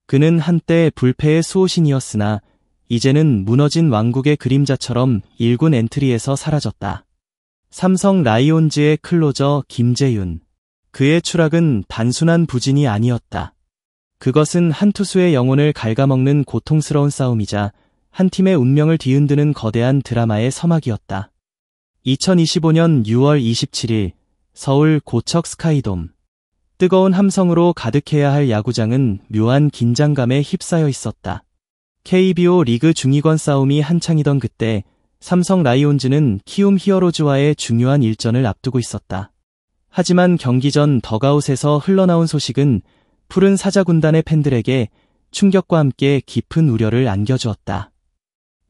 그는 한때 불패의 수호신이었으나 이제는 무너진 왕국의 그림자처럼 1군 엔트리에서 사라졌다. 삼성 라이온즈의 클로저 김재윤. 그의 추락은 단순한 부진이 아니었다. 그것은 한 투수의 영혼을 갉아먹는 고통스러운 싸움이자 한 팀의 운명을 뒤흔드는 거대한 드라마의 서막이었다. 2025년 6월 27일 서울 고척 스카이돔. 뜨거운 함성으로 가득해야 할 야구장은 묘한 긴장감에 휩싸여 있었다. KBO 리그 중위권 싸움이 한창이던 그때 삼성 라이온즈는 키움 히어로즈와의 중요한 일전을 앞두고 있었다. 하지만 경기 전 덕아웃에서 흘러나온 소식은 푸른 사자군단의 팬들에게 충격과 함께 깊은 우려를 안겨주었다.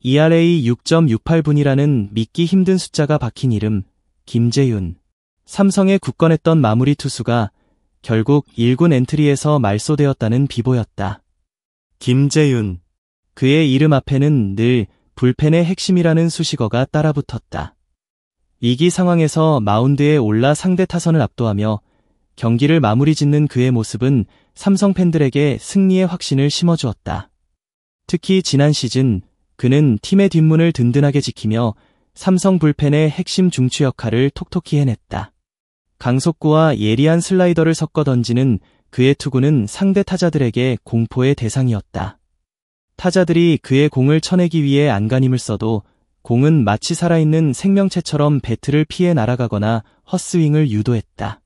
ERA 6.68분이라는 믿기 힘든 숫자가 박힌 이름, 김재윤. 삼성에 굳건했던 마무리 투수가 결국 1군 엔트리에서 말소되었다는 비보였다. 김재윤. 그의 이름 앞에는 늘 불펜의 핵심이라는 수식어가 따라붙었다. 위기 상황에서 마운드에 올라 상대 타선을 압도하며 경기를 마무리 짓는 그의 모습은 삼성 팬들에게 승리의 확신을 심어주었다. 특히 지난 시즌 그는 팀의 뒷문을 든든하게 지키며 삼성 불펜의 핵심 중추 역할을 톡톡히 해냈다. 강속구와 예리한 슬라이더를 섞어 던지는 그의 투구는 상대 타자들에게 공포의 대상이었다. 타자들이 그의 공을 쳐내기 위해 안간힘을 써도 공은 마치 살아있는 생명체처럼 배트를 피해 날아가거나 헛스윙을 유도했다.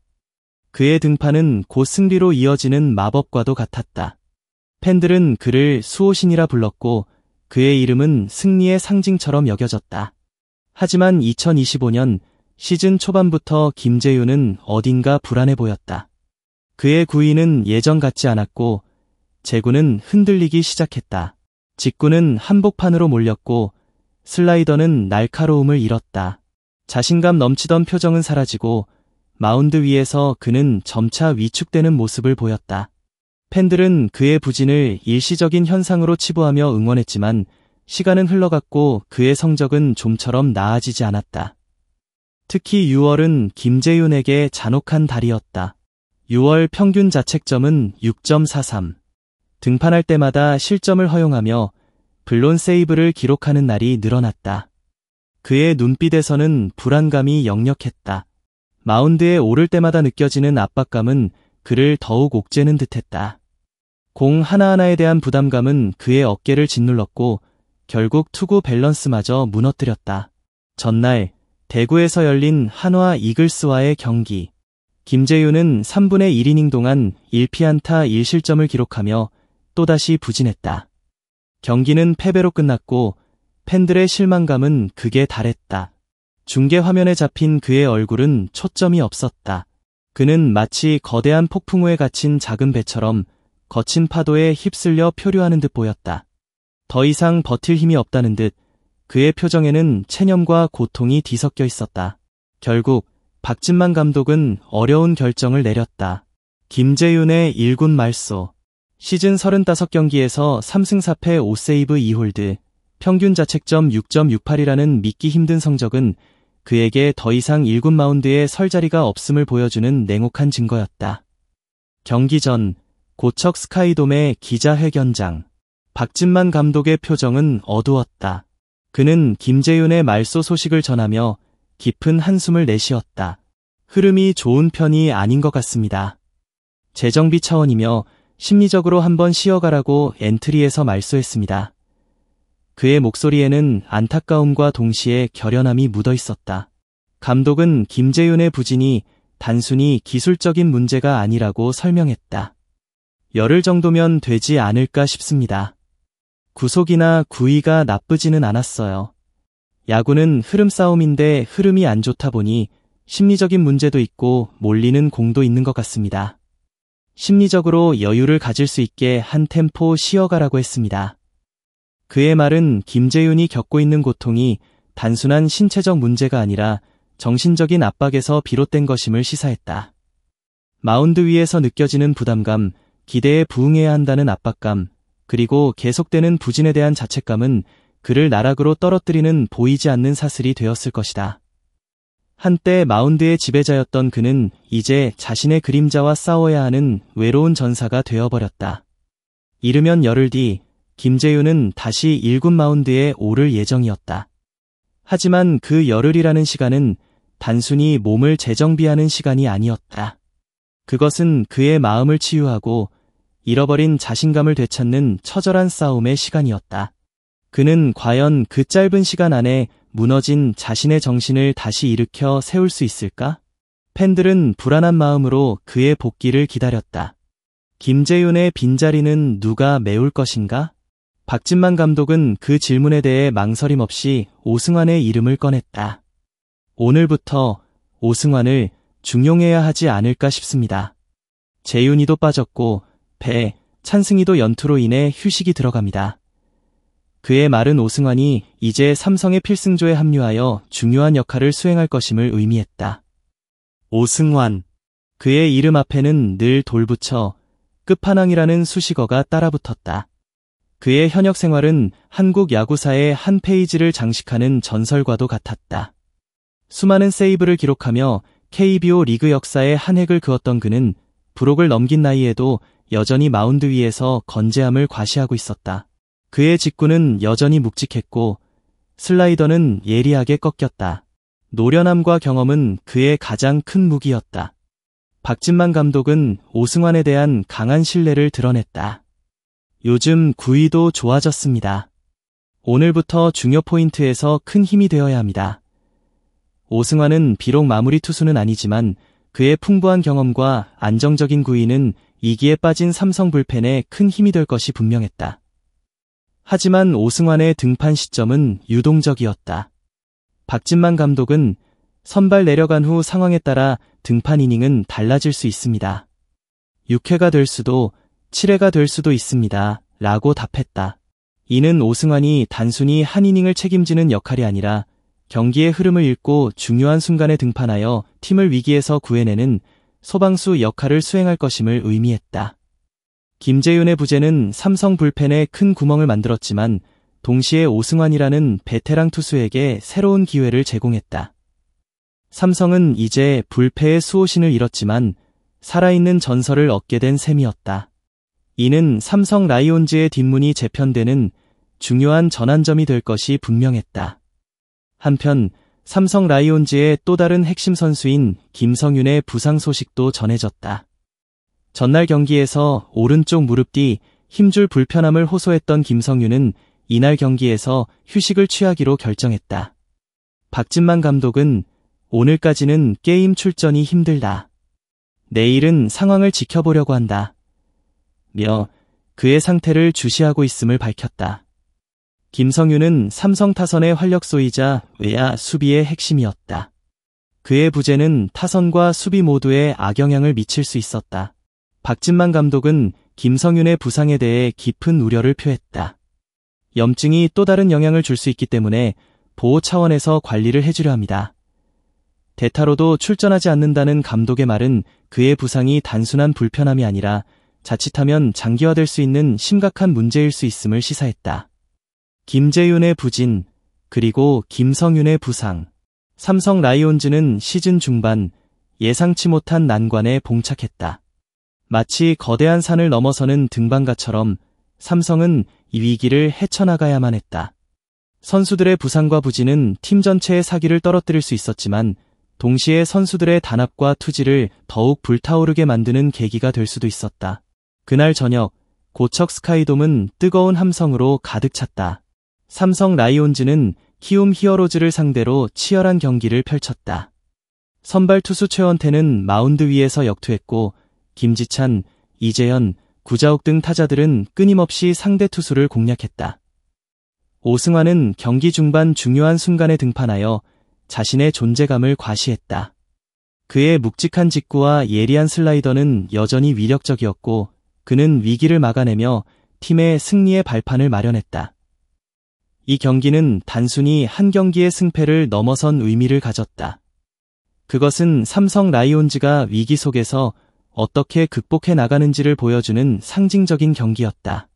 그의 등판은 곧 승리로 이어지는 마법과도 같았다. 팬들은 그를 수호신이라 불렀고 그의 이름은 승리의 상징처럼 여겨졌다. 하지만 2025년 시즌 초반부터 김재윤은 어딘가 불안해 보였다. 그의 구위는 예전 같지 않았고 제구는 흔들리기 시작했다. 직구는 한복판으로 몰렸고 슬라이더는 날카로움을 잃었다. 자신감 넘치던 표정은 사라지고 마운드 위에서 그는 점차 위축되는 모습을 보였다. 팬들은 그의 부진을 일시적인 현상으로 치부하며 응원했지만 시간은 흘러갔고 그의 성적은 좀처럼 나아지지 않았다. 특히 6월은 김재윤에게 잔혹한 달이었다. 6월 평균 자책점은 6.43. 등판할 때마다 실점을 허용하며 블론 세이브를 기록하는 날이 늘어났다. 그의 눈빛에서는 불안감이 역력했다. 마운드에 오를 때마다 느껴지는 압박감은 그를 더욱 옥죄는 듯했다. 공 하나하나에 대한 부담감은 그의 어깨를 짓눌렀고 결국 투구 밸런스마저 무너뜨렸다. 전날 대구에서 열린 한화 이글스와의 경기. 김재윤은 3분의 1이닝 동안 1피안타 1실점을 기록하며 또다시 부진했다. 경기는 패배로 끝났고 팬들의 실망감은 극에 달했다. 중계 화면에 잡힌 그의 얼굴은 초점이 없었다. 그는 마치 거대한 폭풍우에 갇힌 작은 배처럼 거친 파도에 휩쓸려 표류하는 듯 보였다. 더 이상 버틸 힘이 없다는 듯 그의 표정에는 체념과 고통이 뒤섞여 있었다. 결국 박진만 감독은 어려운 결정을 내렸다. 김재윤의 1군 말소. 시즌 35경기에서 3승 4패 5세이브 2홀드, 평균 자책점 6.68이라는 믿기 힘든 성적은 그에게 더 이상 1군 마운드에 설 자리가 없음을 보여주는 냉혹한 증거였다. 경기 전 고척 스카이돔의 기자회견장. 박진만 감독의 표정은 어두웠다. 그는 김재윤의 말소 소식을 전하며 깊은 한숨을 내쉬었다. 흐름이 좋은 편이 아닌 것 같습니다. 재정비 차원이며 심리적으로 한번 쉬어가라고 엔트리에서 말소했습니다. 그의 목소리에는 안타까움과 동시에 결연함이 묻어 있었다. 감독은 김재윤의 부진이 단순히 기술적인 문제가 아니라고 설명했다. 열흘 정도면 되지 않을까 싶습니다. 구속이나 구위가 나쁘지는 않았어요. 야구는 흐름 싸움인데 흐름이 안 좋다 보니 심리적인 문제도 있고 몰리는 공도 있는 것 같습니다. 심리적으로 여유를 가질 수 있게 한 템포 쉬어가라고 했습니다. 그의 말은 김재윤이 겪고 있는 고통이 단순한 신체적 문제가 아니라 정신적인 압박에서 비롯된 것임을 시사했다. 마운드 위에서 느껴지는 부담감, 기대에 부응해야 한다는 압박감, 그리고 계속되는 부진에 대한 자책감은 그를 나락으로 떨어뜨리는 보이지 않는 사슬이 되었을 것이다. 한때 마운드의 지배자였던 그는 이제 자신의 그림자와 싸워야 하는 외로운 전사가 되어버렸다. 이르면 열흘 뒤 김재윤은 다시 1군 마운드에 오를 예정이었다. 하지만 그 열흘이라는 시간은 단순히 몸을 재정비하는 시간이 아니었다. 그것은 그의 마음을 치유하고 잃어버린 자신감을 되찾는 처절한 싸움의 시간이었다. 그는 과연 그 짧은 시간 안에 무너진 자신의 정신을 다시 일으켜 세울 수 있을까? 팬들은 불안한 마음으로 그의 복귀를 기다렸다. 김재윤의 빈자리는 누가 메울 것인가? 박진만 감독은 그 질문에 대해 망설임 없이 오승환의 이름을 꺼냈다. 오늘부터 오승환을 중용해야 하지 않을까 싶습니다. 재윤이도 빠졌고 배, 찬승이도 연투로 인해 휴식이 들어갑니다. 그의 말은 오승환이 이제 삼성의 필승조에 합류하여 중요한 역할을 수행할 것임을 의미했다. 오승환. 그의 이름 앞에는 늘 돌붙여 끝판왕이라는 수식어가 따라붙었다. 그의 현역 생활은 한국 야구사의 한 페이지를 장식하는 전설과도 같았다. 수많은 세이브를 기록하며 KBO 리그 역사의 한 획을 그었던 그는 부록을 넘긴 나이에도 여전히 마운드 위에서 건재함을 과시하고 있었다. 그의 직구는 여전히 묵직했고 슬라이더는 예리하게 꺾였다. 노련함과 경험은 그의 가장 큰 무기였다. 박진만 감독은 오승환에 대한 강한 신뢰를 드러냈다. 요즘 구위도 좋아졌습니다. 오늘부터 중요 포인트에서 큰 힘이 되어야 합니다. 오승환은 비록 마무리 투수는 아니지만 그의 풍부한 경험과 안정적인 구위는 위기에 빠진 삼성 불펜에 큰 힘이 될 것이 분명했다. 하지만 오승환의 등판 시점은 유동적이었다. 박진만 감독은 선발 내려간 후 상황에 따라 등판 이닝은 달라질 수 있습니다. 6회가 될 수도 7회가 될 수도 있습니다. 라고 답했다. 이는 오승환이 단순히 한 이닝을 책임지는 역할이 아니라 경기의 흐름을 읽고 중요한 순간에 등판하여 팀을 위기에서 구해내는 소방수 역할을 수행할 것임을 의미했다. 김재윤의 부재는 삼성 불펜에 큰 구멍을 만들었지만 동시에 오승환이라는 베테랑 투수에게 새로운 기회를 제공했다. 삼성은 이제 불패의 수호신을 잃었지만 살아있는 전설을 얻게 된 셈이었다. 이는 삼성 라이온즈의 뒷문이 재편되는 중요한 전환점이 될 것이 분명했다. 한편 삼성 라이온즈의 또 다른 핵심 선수인 김성윤의 부상 소식도 전해졌다. 전날 경기에서 오른쪽 무릎 뒤 힘줄 불편함을 호소했던 김성윤은 이날 경기에서 휴식을 취하기로 결정했다. 박진만 감독은 오늘까지는 게임 출전이 힘들다. 내일은 상황을 지켜보려고 한다. 며 그의 상태를 주시하고 있음을 밝혔다. 김성윤은 삼성 타선의 활력소이자 외야 수비의 핵심이었다. 그의 부재는 타선과 수비 모두에 악영향을 미칠 수 있었다. 박진만 감독은 김성윤의 부상에 대해 깊은 우려를 표했다. 염증이 또 다른 영향을 줄 수 있기 때문에 보호 차원에서 관리를 해주려 합니다. 대타로도 출전하지 않는다는 감독의 말은 그의 부상이 단순한 불편함이 아니라 자칫하면 장기화될 수 있는 심각한 문제일 수 있음을 시사했다. 김재윤의 부진, 그리고 김성윤의 부상. 삼성 라이온즈는 시즌 중반 예상치 못한 난관에 봉착했다. 마치 거대한 산을 넘어서는 등반가처럼 삼성은 이 위기를 헤쳐나가야만 했다. 선수들의 부상과 부진은 팀 전체의 사기를 떨어뜨릴 수 있었지만 동시에 선수들의 단합과 투지를 더욱 불타오르게 만드는 계기가 될 수도 있었다. 그날 저녁 고척 스카이돔은 뜨거운 함성으로 가득 찼다. 삼성 라이온즈는 키움 히어로즈를 상대로 치열한 경기를 펼쳤다. 선발 투수 최원태는 마운드 위에서 역투했고 김지찬, 이재현, 구자욱 등 타자들은 끊임없이 상대 투수를 공략했다. 오승환은 경기 중반 중요한 순간에 등판하여 자신의 존재감을 과시했다. 그의 묵직한 직구와 예리한 슬라이더는 여전히 위력적이었고 그는 위기를 막아내며 팀의 승리의 발판을 마련했다. 이 경기는 단순히 한 경기의 승패를 넘어선 의미를 가졌다. 그것은 삼성 라이온즈가 위기 속에서 어떻게 극복해 나가는지를 보여주는 상징적인 경기였다.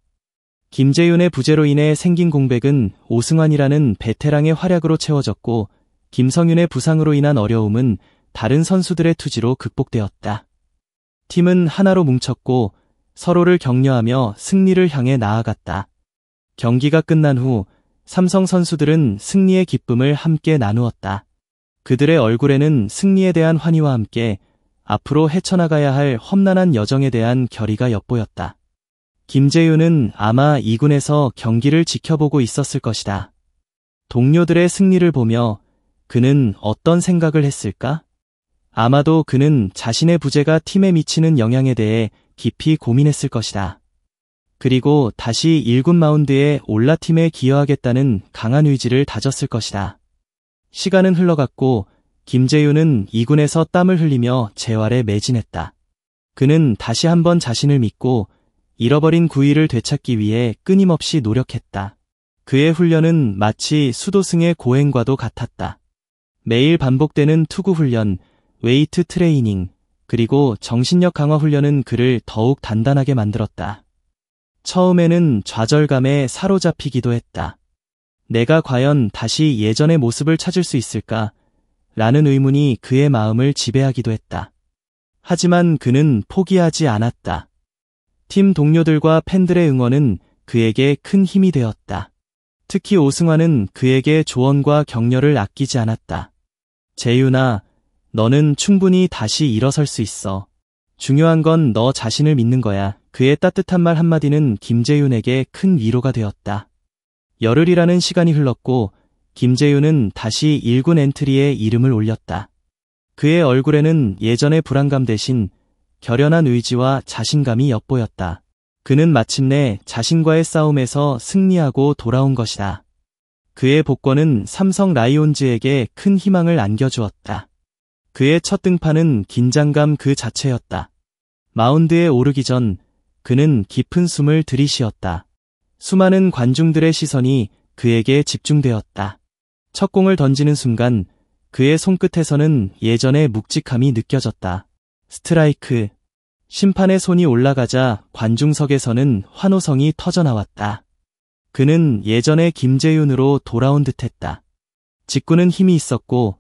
김재윤의 부재로 인해 생긴 공백은 오승환이라는 베테랑의 활약으로 채워졌고 김성윤의 부상으로 인한 어려움은 다른 선수들의 투지로 극복되었다. 팀은 하나로 뭉쳤고 서로를 격려하며 승리를 향해 나아갔다. 경기가 끝난 후 삼성 선수들은 승리의 기쁨을 함께 나누었다. 그들의 얼굴에는 승리에 대한 환희와 함께 앞으로 헤쳐나가야 할 험난한 여정에 대한 결의가 엿보였다. 김재윤은 아마 2군에서 경기를 지켜보고 있었을 것이다. 동료들의 승리를 보며 그는 어떤 생각을 했을까? 아마도 그는 자신의 부재가 팀에 미치는 영향에 대해 깊이 고민했을 것이다. 그리고 다시 1군 마운드에 올라 팀에 기여하겠다는 강한 의지를 다졌을 것이다. 시간은 흘러갔고 김재윤은 2군에서 땀을 흘리며 재활에 매진했다. 그는 다시 한번 자신을 믿고 잃어버린 구위를 되찾기 위해 끊임없이 노력했다. 그의 훈련은 마치 수도승의 고행과도 같았다. 매일 반복되는 투구 훈련, 웨이트 트레이닝, 그리고 정신력 강화 훈련은 그를 더욱 단단하게 만들었다. 처음에는 좌절감에 사로잡히기도 했다. 내가 과연 다시 예전의 모습을 찾을 수 있을까? 라는 의문이 그의 마음을 지배하기도 했다. 하지만 그는 포기하지 않았다. 팀 동료들과 팬들의 응원은 그에게 큰 힘이 되었다. 특히 오승환은 그에게 조언과 격려를 아끼지 않았다. 재윤아, 너는 충분히 다시 일어설 수 있어. 중요한 건 너 자신을 믿는 거야. 그의 따뜻한 말 한마디는 김재윤에게 큰 위로가 되었다. 열흘이라는 시간이 흘렀고 김재윤은 다시 1군 엔트리에 이름을 올렸다. 그의 얼굴에는 예전의 불안감 대신 결연한 의지와 자신감이 엿보였다. 그는 마침내 자신과의 싸움에서 승리하고 돌아온 것이다. 그의 복권은 삼성 라이온즈에게 큰 희망을 안겨주었다. 그의 첫 등판은 긴장감 그 자체였다. 마운드에 오르기 전 그는 깊은 숨을 들이쉬었다. 수많은 관중들의 시선이 그에게 집중되었다. 첫 공을 던지는 순간 그의 손끝에서는 예전의 묵직함이 느껴졌다. 스트라이크. 심판의 손이 올라가자 관중석에서는 환호성이 터져나왔다. 그는 예전의 김재윤으로 돌아온 듯했다. 직구는 힘이 있었고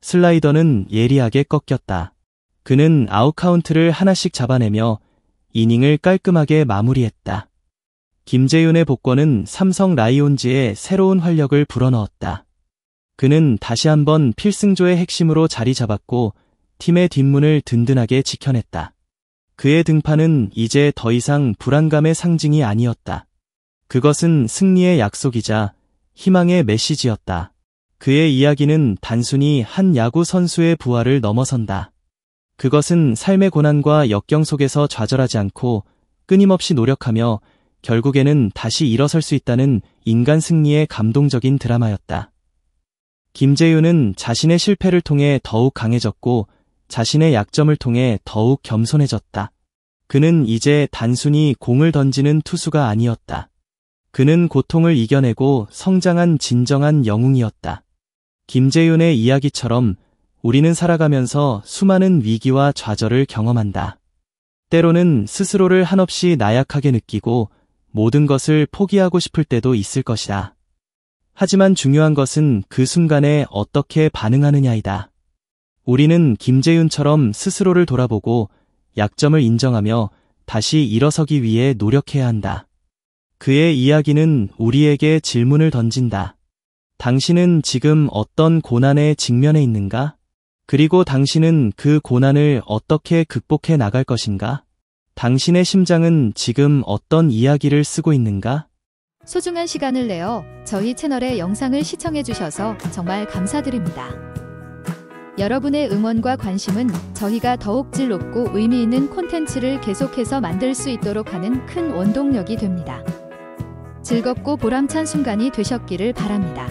슬라이더는 예리하게 꺾였다. 그는 아웃카운트를 하나씩 잡아내며 이닝을 깔끔하게 마무리했다. 김재윤의 복권은 삼성 라이온즈에 새로운 활력을 불어넣었다. 그는 다시 한번 필승조의 핵심으로 자리 잡았고 팀의 뒷문을 든든하게 지켜냈다. 그의 등판은 이제 더 이상 불안감의 상징이 아니었다. 그것은 승리의 약속이자 희망의 메시지였다. 그의 이야기는 단순히 한 야구 선수의 부활을 넘어선다. 그것은 삶의 고난과 역경 속에서 좌절하지 않고 끊임없이 노력하며 결국에는 다시 일어설 수 있다는 인간 승리의 감동적인 드라마였다. 김재윤은 자신의 실패를 통해 더욱 강해졌고 자신의 약점을 통해 더욱 겸손해졌다. 그는 이제 단순히 공을 던지는 투수가 아니었다. 그는 고통을 이겨내고 성장한 진정한 영웅이었다. 김재윤의 이야기처럼 우리는 살아가면서 수많은 위기와 좌절을 경험한다. 때로는 스스로를 한없이 나약하게 느끼고 모든 것을 포기하고 싶을 때도 있을 것이다. 하지만 중요한 것은 그 순간에 어떻게 반응하느냐이다. 우리는 김재윤처럼 스스로를 돌아보고 약점을 인정하며 다시 일어서기 위해 노력해야 한다. 그의 이야기는 우리에게 질문을 던진다. 당신은 지금 어떤 고난에 직면해 있는가? 그리고 당신은 그 고난을 어떻게 극복해 나갈 것인가? 당신의 심장은 지금 어떤 이야기를 쓰고 있는가? 소중한 시간을 내어 저희 채널의 영상을 시청해주셔서 정말 감사드립니다. 여러분의 응원과 관심은 저희가 더욱 질 높고 의미 있는 콘텐츠를 계속해서 만들 수 있도록 하는 큰 원동력이 됩니다. 즐겁고 보람찬 순간이 되셨기를 바랍니다.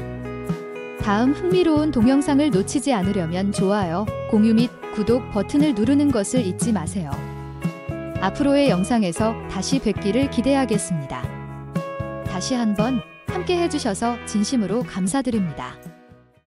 다음 흥미로운 동영상을 놓치지 않으려면 좋아요, 공유 및 구독 버튼을 누르는 것을 잊지 마세요. 앞으로의 영상에서 다시 뵙기를 기대하겠습니다. 다시 한번 함께 해주셔서 진심으로 감사드립니다.